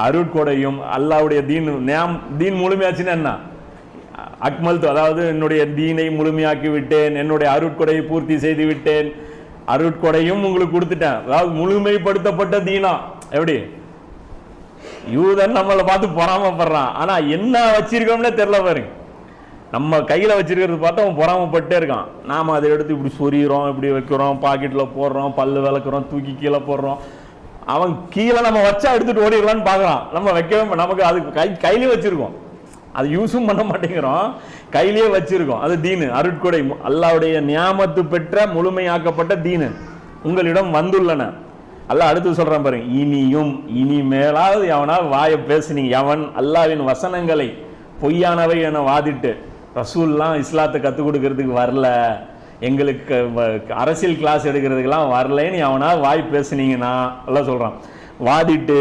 அருட்கொடையும் அல்லாவுடைய தீன் முழுமையாச்சுன்னா என்ன? அக்மல், அதாவது என்னுடைய தீனை முழுமையாக்கி விட்டேன், என்னுடைய அருட்கொடையை பூர்த்தி செய்து விட்டேன், அருட்கொடையும் உங்களுக்கு கொடுத்துட்டேன். அதாவது முழுமைப்படுத்தப்பட்ட தீனா. எப்படி யூதன் நம்மளை பார்த்து பொறாமப்படுறான், ஆனா என்ன வச்சிருக்கோம்னே தெரியல பாருங்க. நம்ம கையில வச்சிருக்கிறது பார்த்து அவன் பொறாமப்பட்டே இருக்கான். நாம அதை எடுத்து இப்படி சொரிகிறோம், இப்படி வைக்கிறோம், பாக்கெட்ல போடுறோம், பல்லு விளக்குறோம், தூக்கி கீழே போடுறோம். அவன் கீழே நம்ம வச்சா எடுத்துட்டு ஓடிடலான்னு பார்க்கலாம். நம்ம வைக்கவே, நமக்கு அது கையிலேயே வச்சிருக்கோம், அது யூஸும் பண்ண மாட்டேங்கிறோம், கையிலேயே வச்சிருக்கோம். அது தீனு, அருட்கொடை, அல்லாவுடைய நியாமத்து பெற்ற முழுமையாக்கப்பட்ட தீனு உங்களிடம் வந்துள்ளன. அல்லாஹ் அடுத்து சொல்றான் பாருங்க, இனியும் இனிமேலாவது எவனால் வாயை பேசுனீங்க, எவன் அல்லாவின் வசனங்களை பொய்யானவை என வாதிட்டு ரசூல்லாம் இஸ்லாத்தை கற்றுக் கொடுக்கறதுக்கு வரல, எங்களுக்கு அரசியல் கிளாஸ் எடுக்கிறதுக்கெல்லாம் வரலன்னு எவனால் வாய் பேசுனீங்கன்னா அல்லாஹ் சொல்றான், வாதிட்டு